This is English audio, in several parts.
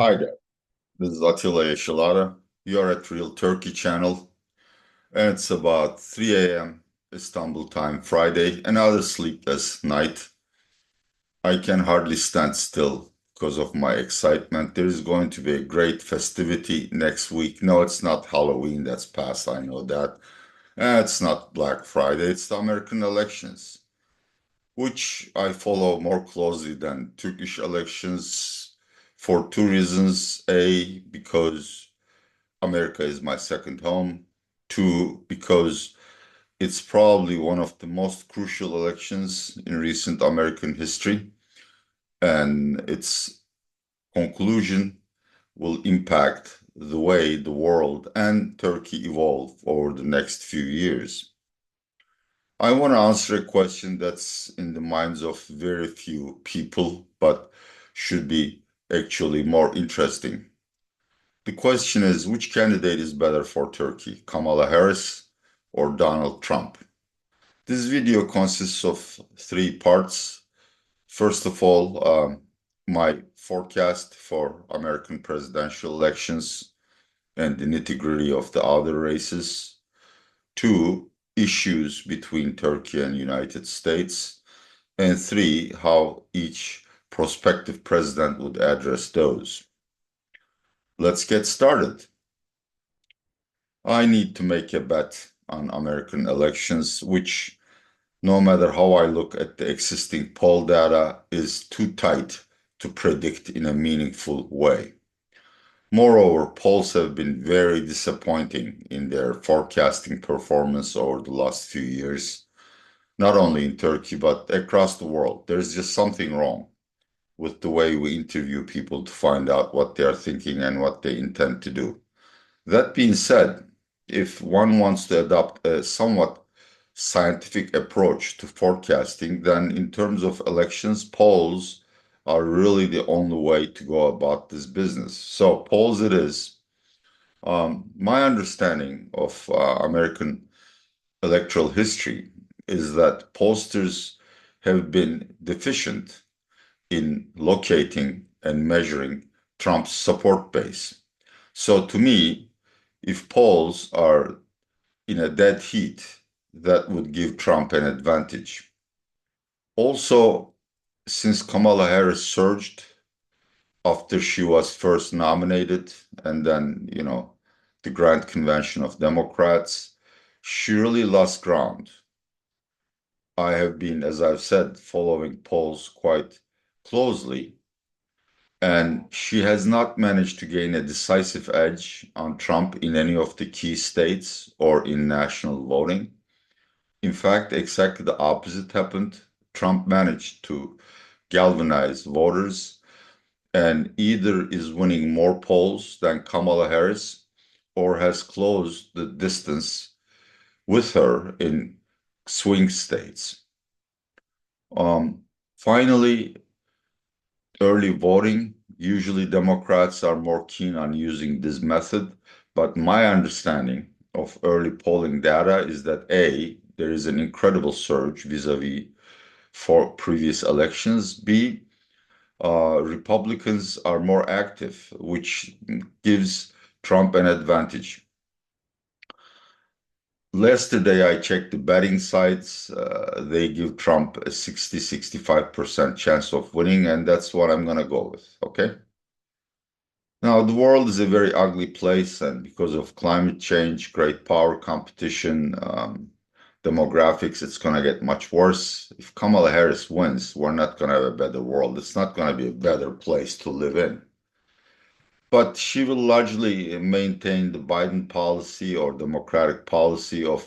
Hi there, this is Atilla Yesilada. You're at Real Turkey channel, and it's about 3 a.m. Istanbul time, Friday, another sleepless night. I can hardly stand still because of my excitement. There is going to be a great festivity next week. No, it's not Halloween, that's past, I know that. And it's not Black Friday, it's the American elections, which I follow more closely than Turkish elections for two reasons. A, because America is my second home. Two, because it's probably one of the most crucial elections in recent American history, and its conclusion will impact the way the world and Turkey evolve over the next few years. I want to answer a question that's in the minds of very few people, but should be actually more interesting. The question is, which candidate is better for Turkey, Kamala Harris or Donald Trump? This video consists of three parts. First of all, my forecast for American presidential elections and the nitty-gritty of the other races. Two, issues between Turkey and United States. And three, how each prospective president would address those. Let's get started. I need to make a bet on American elections, which, no matter how I look at the existing poll data, is too tight to predict in a meaningful way. Moreover, polls have been very disappointing in their forecasting performance over the last few years, not only in Turkey, but across the world. There's just something wrong with the way we interview people to find out what they are thinking and what they intend to do. That being said, if one wants to adopt a somewhat scientific approach to forecasting, then in terms of elections, polls are really the only way to go about this business. So, polls it is. My understanding of American electoral history is that pollsters have been deficient in locating and measuring Trump's support base. So, to me, if polls are in a dead heat, that would give Trump an advantage. Also, since Kamala Harris surged after she was first nominated, and then, the Grand Convention of Democrats, she really lost ground. I have been, as I've said, following polls quite closely, and she has not managed to gain a decisive edge on Trump in any of the key states or in national voting. In fact, exactly the opposite happened. Trump managed to galvanize voters and either is winning more polls than Kamala Harris or has closed the distance with her in swing states. Finally, early voting. Usually, Democrats are more keen on using this method, but my understanding of early polling data is that A, there is an incredible surge vis-a-vis for previous elections. B, Republicans are more active, which gives Trump an advantage. Yesterday, I checked the betting sites. They give Trump a 65% chance of winning, and that's what I'm going to go with. Okay. Now, the world is a very ugly place, and because of climate change, great power competition, demographics, it's going to get much worse. If Kamala Harris wins, we're not going to have a better world. It's not going to be a better place to live in. But she will largely maintain the Biden policy or Democratic policy of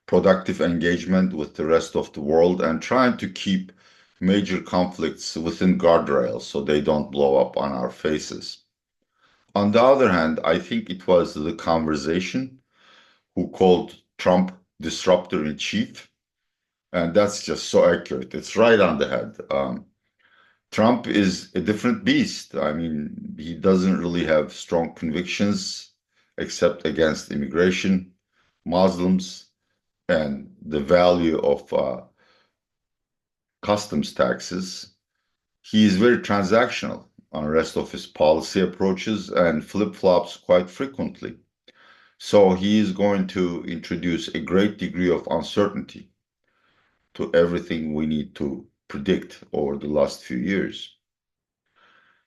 productive engagement with the rest of the world and trying to keep major conflicts within guardrails so they don't blow up on our faces. On the other hand, I think it was the conversation who called Trump disruptor in chief, and that's just so accurate. It's right on the head. Trump is a different beast. I mean, he doesn't really have strong convictions except against immigration, Muslims, and the value of customs taxes. He is very transactional. on the rest of his policy approaches and flip-flops quite frequently. So he is going to introduce a great degree of uncertainty to everything we need to predict over the last few years.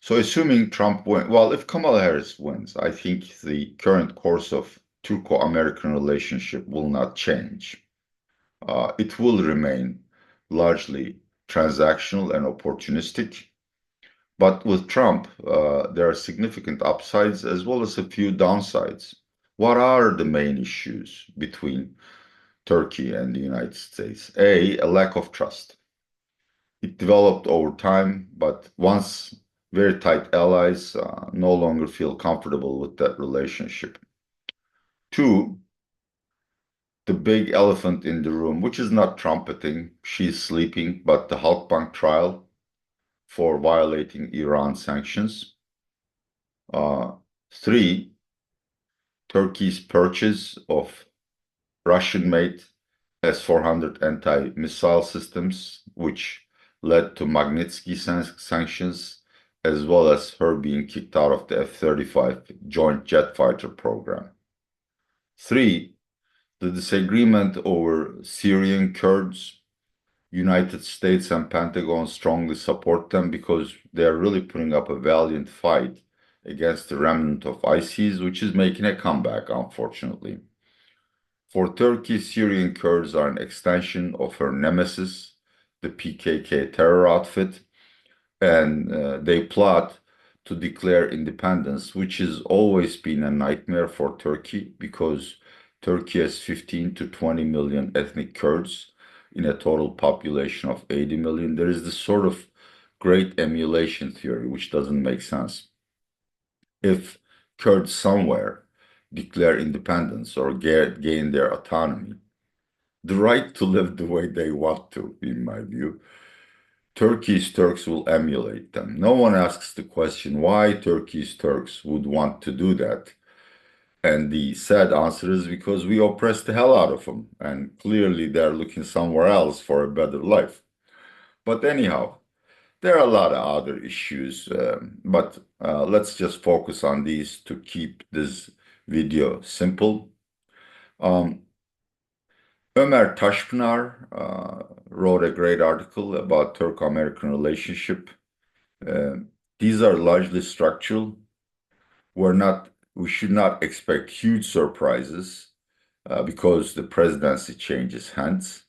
So assuming Trump wins, well, if Kamala Harris wins, I think the current course of Turco-American relationship will not change. It will remain largely transactional and opportunistic. But with Trump, there are significant upsides as well as a few downsides. What are the main issues between Turkey and the United States? A lack of trust. It developed over time, but once very tight allies no longer feel comfortable with that relationship. Two, the big elephant in the room, which is not trumpeting, she's sleeping, but the Halkbank trial for violating Iran sanctions. Three, Turkey's purchase of Russian-made S-400 anti-missile systems, which led to Magnitsky sanctions, as well as her being kicked out of the F-35 Joint Jet Fighter program. Three, the disagreement over Syrian Kurds. United States and Pentagon strongly support them because they are really putting up a valiant fight against the remnant of ISIS, which is making a comeback, unfortunately. For Turkey, Syrian Kurds are an extension of her nemesis, the PKK terror outfit, and they plot to declare independence, which has always been a nightmare for Turkey because Turkey has 15 to 20 million ethnic Kurds in a total population of 80 million. There is this sort of great emulation theory, which doesn't make sense. If Kurds somewhere declare independence or gain their autonomy, the right to live the way they want to, in my view, Turkey's Turks will emulate them. No one asks the question why Turkey's Turks would want to do that. And the sad answer is because we oppress the hell out of them. And clearly they're looking somewhere else for a better life. But anyhow, there are a lot of other issues, but let's just focus on these to keep this video simple. Ömer Taşpınar wrote a great article about Turco-American relationship. These are largely structural. We should not expect huge surprises because the presidency changes hands.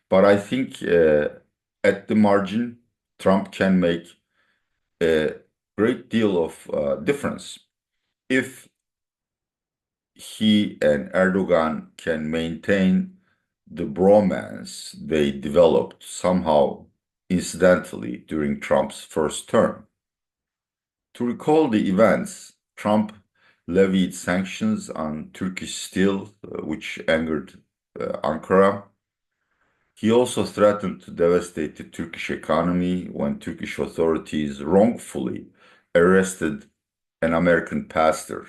But I think at the margin, Trump can make a great deal of difference if he and Erdogan can maintain the bromance they developed somehow incidentally during Trump's first term. To recall the events, Trump levied sanctions on Turkish steel, which angered Ankara. He also threatened to devastate the Turkish economy when Turkish authorities wrongfully arrested an American pastor,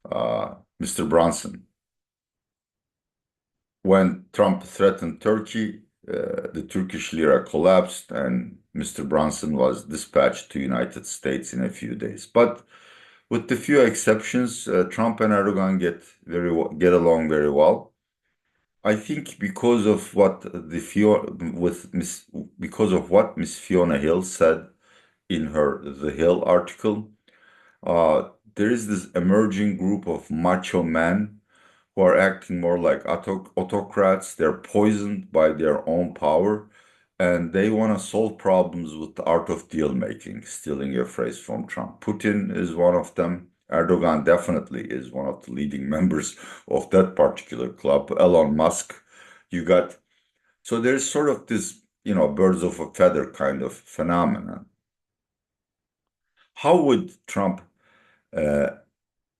Mr. Brunson. When Trump threatened Turkey, the Turkish lira collapsed and Mr. Brunson was dispatched to United States in a few days. But with the few exceptions, Trump and Erdogan get along very well. I think because of what Miss Fiona Hill said in her The Hill article, there is this emerging group of macho men who are acting more like autocrats. They're poisoned by their own power, and they want to solve problems with the art of deal making, stealing a phrase from Trump. Putin is one of them. Erdogan definitely is one of the leading members of that particular club. Elon Musk, you got. So there's sort of this, birds of a feather kind of phenomenon. How would Trump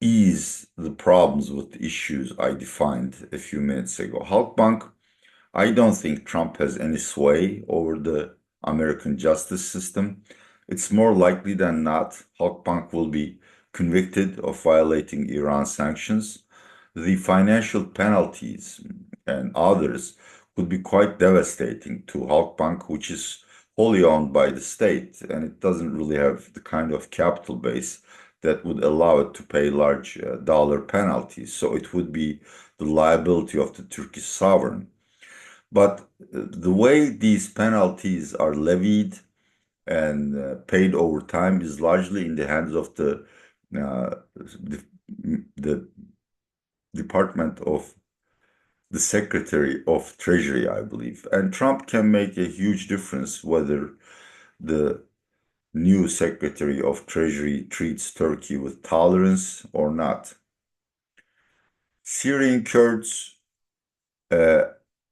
ease the problems with the issues I defined a few minutes ago? Halkbank, I don't think Trump has any sway over the American justice system. It's more likely than not Halkbank will be convicted of violating Iran sanctions. The financial penalties and others could be quite devastating to Halkbank, which is wholly owned by the state, and it doesn't really have the kind of capital base that would allow it to pay large dollar penalties. So it would be the liability of the Turkish sovereign. But the way these penalties are levied and paid over time is largely in the hands of the Department of the Secretary of Treasury, I believe. And Trump can make a huge difference whether the new Secretary of Treasury treats Turkey with tolerance or not. Syrian Kurds, uh,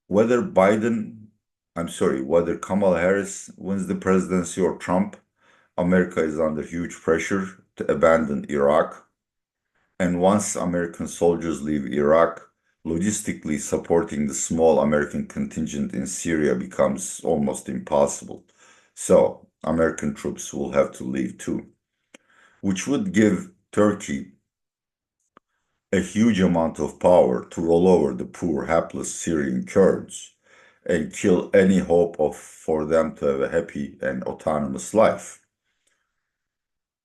whether whether Kamala Harris wins the presidency or Trump, America is under huge pressure to abandon Iraq. And once American soldiers leave Iraq, logistically supporting the small American contingent in Syria becomes almost impossible. So American troops will have to leave too, which would give Turkey a huge amount of power to roll over the poor, hapless Syrian Kurds and kill any hope for them to have a happy and autonomous life.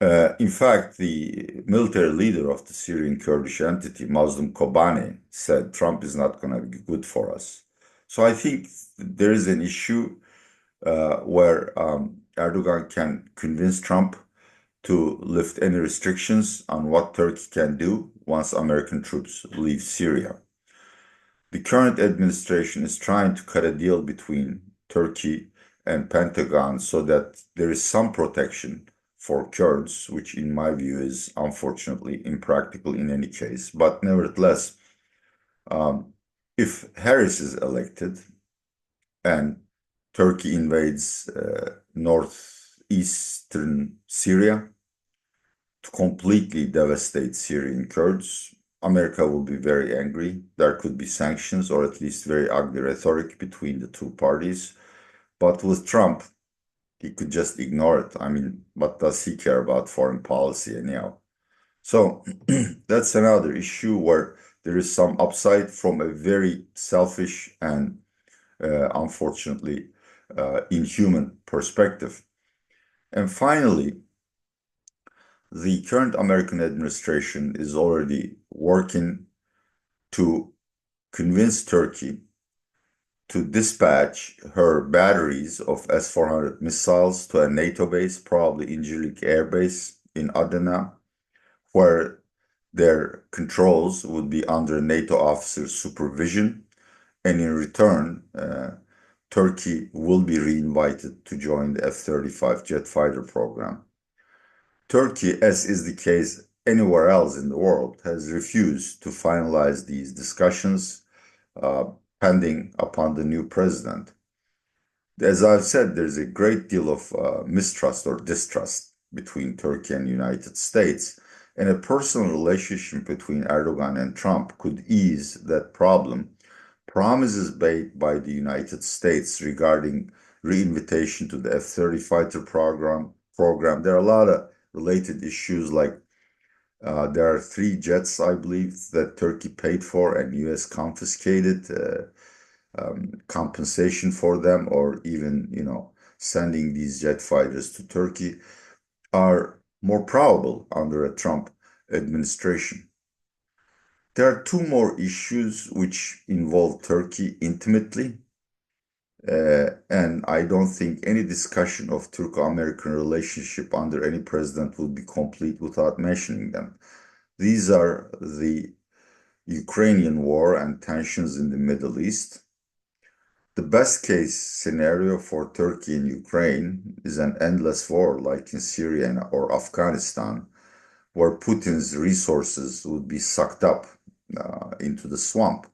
In fact, the military leader of the Syrian Kurdish entity, Mazlum Kobani, said Trump is not going to be good for us. So I think there is an issue where Erdogan can convince Trump to lift any restrictions on what Turkey can do once American troops leave Syria. The current administration is trying to cut a deal between Turkey and Pentagon so that there is some protection for Kurds, which in my view is unfortunately impractical in any case. But nevertheless, um, if Harris is elected and Turkey invades northeastern Syria to completely devastate Syrian Kurds, America will be very angry. There could be sanctions or at least very ugly rhetoric between the two parties. But with Trump, he could just ignore it. I mean, what does he care about foreign policy anyhow? So that's another issue where there is some upside from a very selfish and unfortunately inhuman perspective. And finally, the current American administration is already working to convince Turkey to dispatch her batteries of S-400 missiles to a NATO base, probably Incirlik Air Base in Adana, where their controls would be under NATO officers' supervision. And in return, Turkey will be reinvited to join the F-35 jet fighter program. Turkey, as is the case anywhere else in the world, has refused to finalize these discussions uh, pending upon the new president. As I've said, there's a great deal of mistrust or distrust between Turkey and the United States, and a personal relationship between Erdogan and Trump could ease that problem. Promises made by the United States regarding reinvitation to the F-30 fighter program. There are a lot of related issues like there are three jets, I believe, that Turkey paid for and US confiscated compensation for them, or even, sending these jet fighters to Turkey are more probable under a Trump administration. There are two more issues which involve Turkey intimately, and I don't think any discussion of Turco-American relationship under any president would be complete without mentioning them. These are the Ukrainian war and tensions in the Middle East. The best case scenario for Turkey and Ukraine is an endless war like in Syria or Afghanistan, where Putin's resources would be sucked up into the swamp.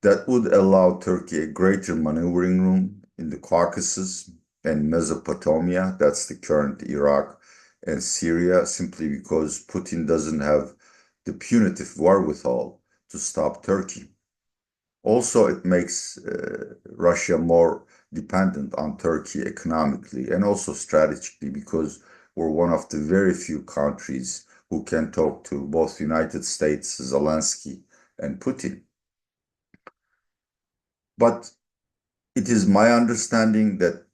That would allow Turkey a greater maneuvering room in the Caucasus and Mesopotamia, that's the current Iraq and Syria, simply because Putin doesn't have the punitive wherewithal to stop Turkey. Also, it makes Russia more dependent on Turkey economically and also strategically because we're one of the very few countries who can talk to both the United States, Zelensky, and Putin. But it is my understanding that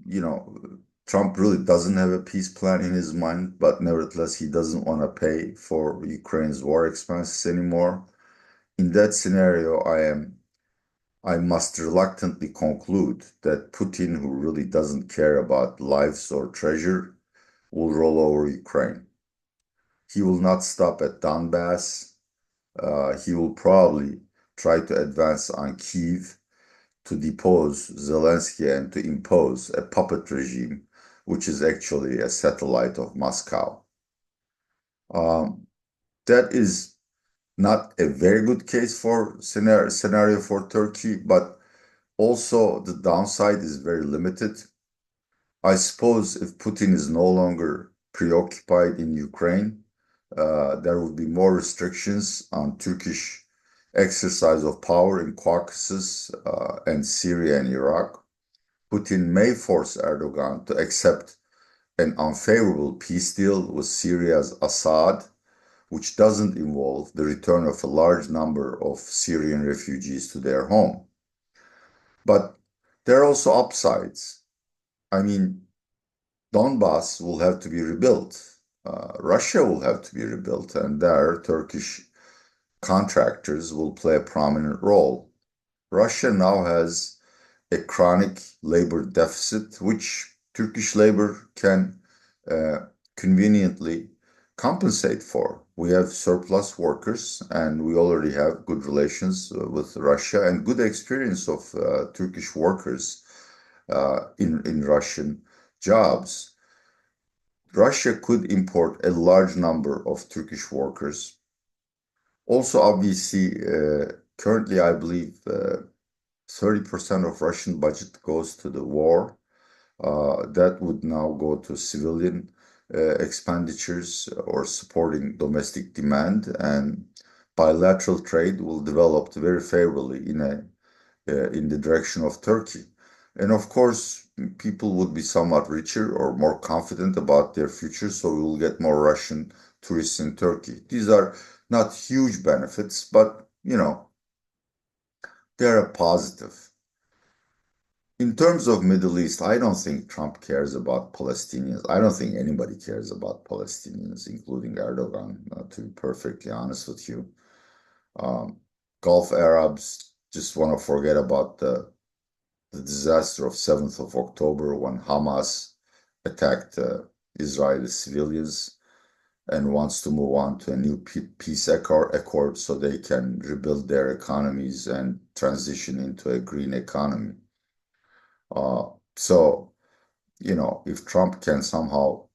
you know, Trump really doesn't have a peace plan in his mind, but nevertheless, he doesn't want to pay for Ukraine's war expenses anymore. In that scenario, I must reluctantly conclude that Putin, who really doesn't care about lives or treasure, will roll over Ukraine. He will not stop at Donbass. He will probably try to advance on Kyiv to depose Zelensky and to impose a puppet regime, which is actually a satellite of Moscow. Um, that is not a very good case for scenario for Turkey, but also the downside is very limited. I suppose if Putin is no longer preoccupied in Ukraine, there will be more restrictions on Turkish exercise of power in Caucasus and Syria and Iraq. Putin may force Erdogan to accept an unfavorable peace deal with Syria's Assad, which doesn't involve the return of a large number of Syrian refugees to their home. But there are also upsides. I mean, Donbass will have to be rebuilt. Russia will have to be rebuilt, and there Turkish contractors will play a prominent role. Russia now has a chronic labor deficit, which Turkish labor can uh, conveniently compensate for. We have surplus workers, and we already have good relations with Russia and good experience of Turkish workers in Russian jobs. Russia could import a large number of Turkish workers. Also, obviously, currently, I believe 30% of Russian budget goes to the war. That would now go to civilian expenditures or supporting domestic demand, and bilateral trade will develop very favorably in the direction of Turkey. And of course, people would be somewhat richer or more confident about their future, so we will get more Russian tourists in Turkey. These are not huge benefits, but they're a positive. In terms of Middle East, I don't think Trump cares about Palestinians. I don't think anybody cares about Palestinians, including Erdogan, to be perfectly honest with you. Um, Gulf Arabs just want to forget about the disaster of 7th of October when Hamas attacked Israeli civilians and wants to move on to a new peace accord so they can rebuild their economies and transition into a green economy. So, if Trump can somehow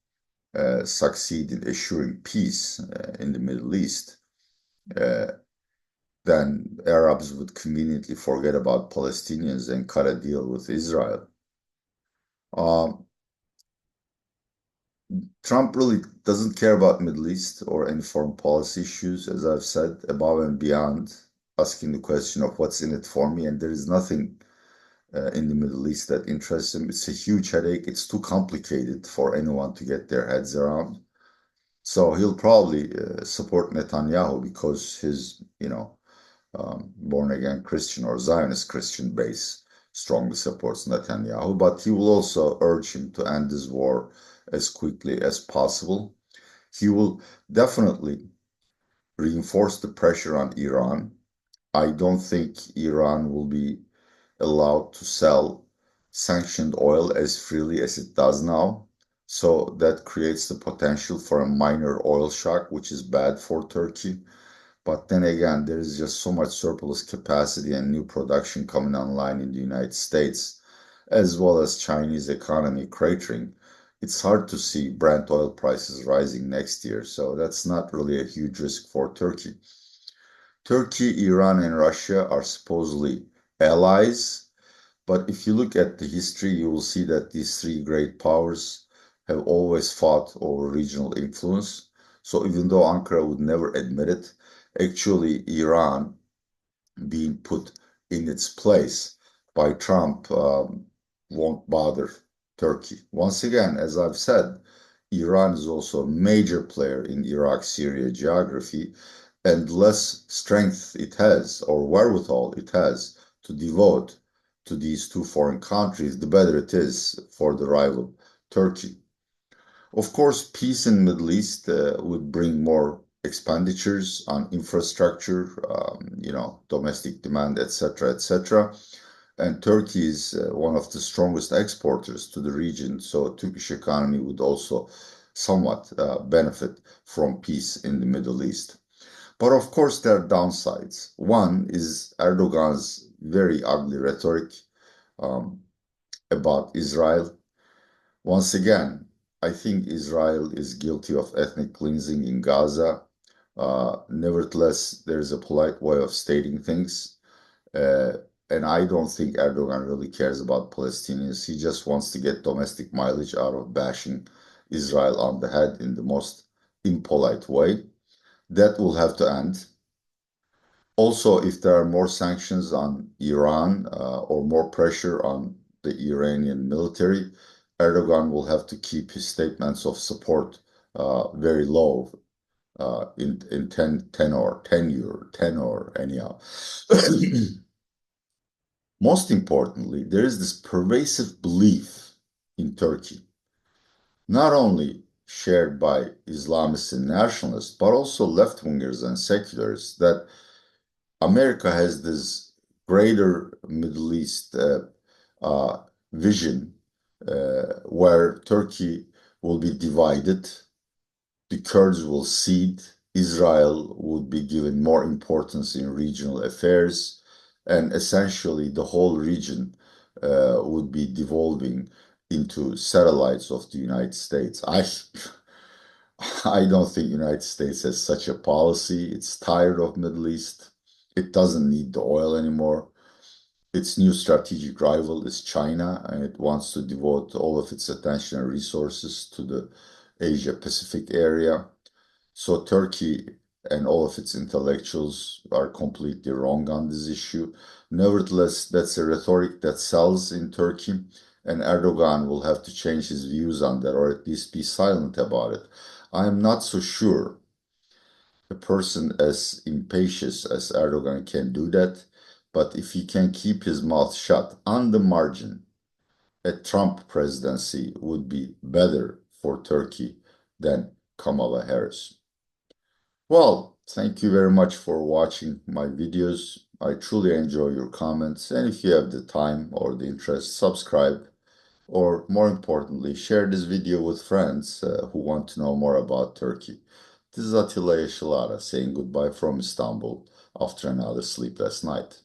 succeed in assuring peace in the Middle East, uh, then Arabs would conveniently forget about Palestinians and cut a deal with Israel. Um, Trump really doesn't care about Middle East or any foreign policy issues, as I've said, above and beyond asking the question of what's in it for me, and there is nothing in the Middle East that interests him. It's a huge headache. It's too complicated for anyone to get their heads around. So he'll probably support Netanyahu because his, born-again Christian or Zionist Christian base strongly supports Netanyahu, but he will also urge him to end this war as quickly as possible. He will definitely reinforce the pressure on Iran. I don't think Iran will be allowed to sell sanctioned oil as freely as it does now. So that creates the potential for a minor oil shock, which is bad for Turkey. But then again, there is just so much surplus capacity and new production coming online in the United States, as well as Chinese economy cratering. It's hard to see Brent oil prices rising next year, so that's not really a huge risk for Turkey. Turkey, Iran, and Russia are supposedly allies, but if you look at the history, you will see that these three great powers have always fought over regional influence. So even though Ankara would never admit it, actually Iran being put in its place by Trump won't bother Turkey. Once again, as I've said, Iran is also a major player in Iraq-Syria geography, and less strength it has or wherewithal it has to devote to these two foreign countries, the better it is for the rival Turkey. Of course, peace in the Middle East would bring more expenditures on infrastructure, domestic demand, etc., etc. And Turkey is one of the strongest exporters to the region, so Turkish economy would also somewhat benefit from peace in the Middle East. But of course, there are downsides. One is Erdogan's very ugly rhetoric um, about Israel. Once again, I think Israel is guilty of ethnic cleansing in Gaza. Nevertheless, there's a polite way of stating things. Uh, and I don't think Erdogan really cares about Palestinians. He just wants to get domestic mileage out of bashing Israel on the head in the most impolite way. That will have to end. Also, if there are more sanctions on Iran or more pressure on the Iranian military, Erdogan will have to keep his statements of support very low in tenor anyhow. Most importantly, there is this pervasive belief in Turkey, not only shared by Islamists and nationalists, but also left-wingers and secularists, that America has this greater Middle East vision where Turkey will be divided, the Kurds will cede, Israel would be given more importance in regional affairs, and essentially the whole region would be devolving into satellites of the United States. I don't think United States has such a policy. It's tired of Middle East. It doesn't need the oil anymore. Its new strategic rival is China, and it wants to devote all of its attention and resources to the Asia Pacific area. So Turkey and all of its intellectuals are completely wrong on this issue. Nevertheless, that's a rhetoric that sells in Turkey, and Erdogan will have to change his views on that, or at least be silent about it. I am not so sure a person as impatient as Erdogan can do that, but if he can keep his mouth shut on the margin, a Trump presidency would be better for Turkey than Kamala Harris. Well, thank you very much for watching my videos. I truly enjoy your comments, and if you have the time or the interest, subscribe, or more importantly, share this video with friends who want to know more about Turkey. This is Atilla Yesilada saying goodbye from Istanbul after another sleepless night.